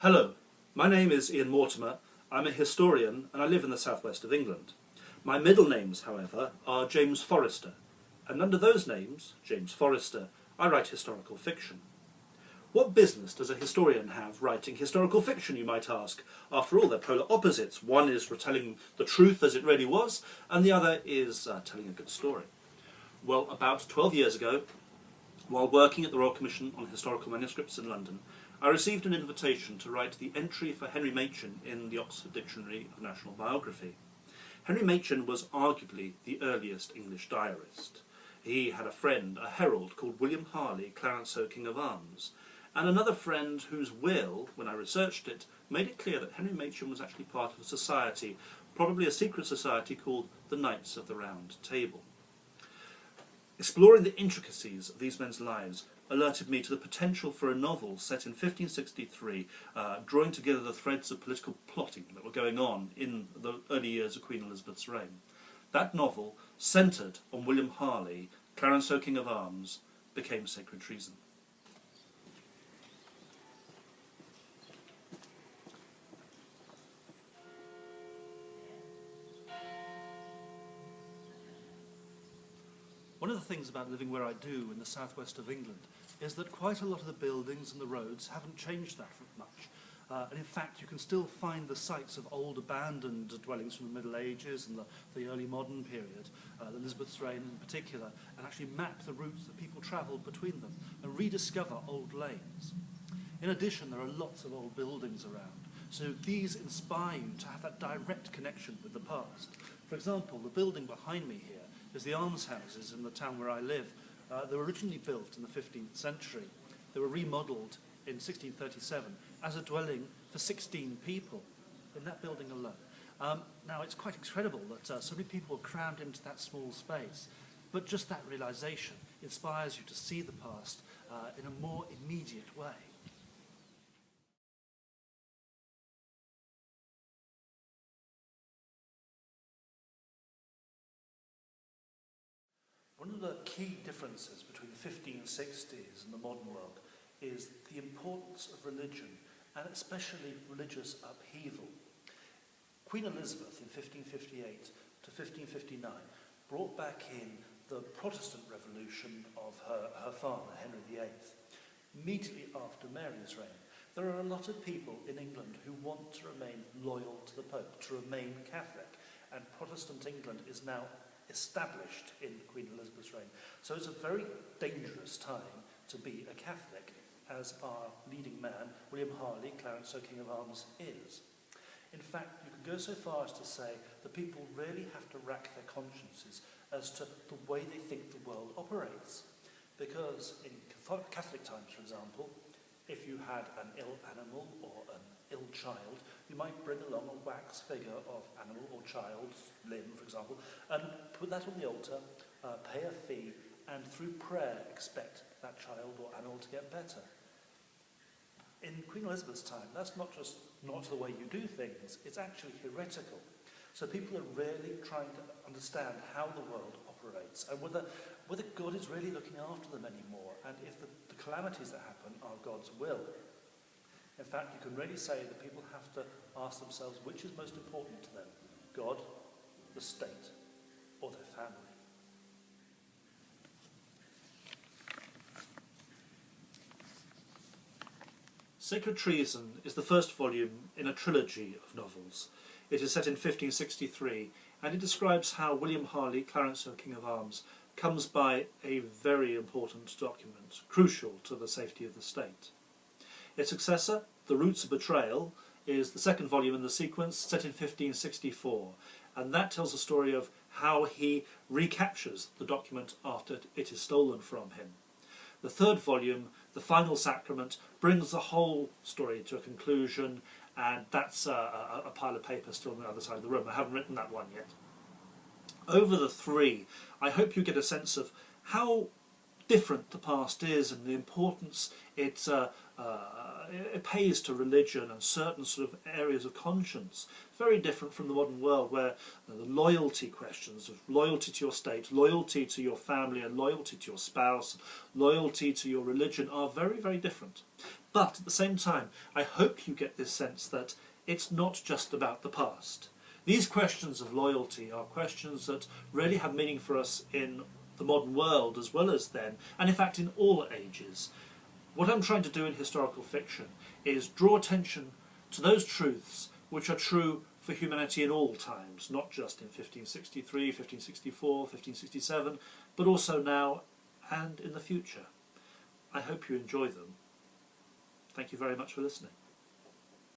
Hello, my name is Ian Mortimer. I'm a historian and I live in the southwest of England. My middle names, however, are James Forrester, and under those names, James Forrester, I write historical fiction. What business does a historian have writing historical fiction, you might ask? After all, they're polar opposites. One is retelling the truth as it really was, and the other is telling a good story. Well, about 12 years ago, while working at the Royal Commission on Historical Manuscripts in London, I received an invitation to write the entry for Henry Machin in the Oxford Dictionary of National Biography. Henry Machin was arguably the earliest English diarist. He had a friend, a herald, called William Harley, Clarenceux, King of Arms, and another friend whose will, when I researched it, made it clear that Henry Machin was actually part of a society, probably a secret society called the Knights of the Round Table. Exploring the intricacies of these men's lives alerted me to the potential for a novel set in 1563, drawing together the threads of political plotting that were going on in the early years of Queen Elizabeth's reign. That novel, centred on William Harley, Clarenceux, King of Arms, became Sacred Treason. One of the things about living where I do in the southwest of England is that quite a lot of the buildings and the roads haven't changed that much. And in fact, you can still find the sites of old abandoned dwellings from the Middle Ages and the early modern period, Elizabeth's reign in particular, and actually map the routes that people travelled between them and rediscover old lanes. In addition, there are lots of old buildings around, so these inspire you to have that direct connection with the past. For example, the building behind me here is the almshouses in the town where I live. They were originally built in the 15th century. They were remodelled in 1637 as a dwelling for 16 people in that building alone. Now, it's quite incredible that so many people were crammed into that small space, but just that realisation inspires you to see the past in a more immediate way. One of the key differences between the 1560s and the modern world is the importance of religion, and especially religious upheaval. Queen Elizabeth in 1558 to 1559 brought back in the Protestant revolution of her father, Henry VIII, immediately after Mary's reign. There are a lot of people in England who want to remain loyal to the Pope, to remain Catholic, and Protestant England is now established in Queen Elizabeth's reign. So it's a very dangerous time to be a Catholic, as our leading man, William Harley, Clarenceux, King of Arms, is. In fact, you can go so far as to say that people really have to rack their consciences as to the way they think the world operates. Because in Catholic times, for example, if you had an ill animal or an ill child, you might bring along a wax figure of animal or child's limb, for example, and put that on the altar, pay a fee, and through prayer expect that child or animal to get better. In Queen Elizabeth's time, that's not just not the way you do things, it's actually heretical. So people are really trying to understand how the world operates and whether God is really looking after them anymore, and if the calamities that happen are God's will. In fact, you can really say that people have to ask themselves which is most important to them, God, the state, or their family. Sacred Treason is the first volume in a trilogy of novels. It is set in 1563, and it describes how William Harley, Clarenceux, King of Arms, comes by a very important document, crucial to the safety of the state. Its successor, The Roots of Betrayal, is the second volume in the sequence, set in 1564, and that tells the story of how he recaptures the document after it is stolen from him. The third volume, The Final Sacrament, brings the whole story to a conclusion, and that's a pile of paper still on the other side of the room. I haven't written that one yet. Over the three, I hope you get a sense of how different the past is and the importance it pays to religion and certain sort of areas of conscience. Very different from the modern world, where the loyalty questions of loyalty to your state, loyalty to your family and loyalty to your spouse, loyalty to your religion are very, very different. But at the same time, I hope you get this sense that it's not just about the past. These questions of loyalty are questions that really have meaning for us in the modern world as well as then, and in fact in all ages. What I'm trying to do in historical fiction is draw attention to those truths which are true for humanity in all times, not just in 1563, 1564, 1567, but also now and in the future. I hope you enjoy them. Thank you very much for listening.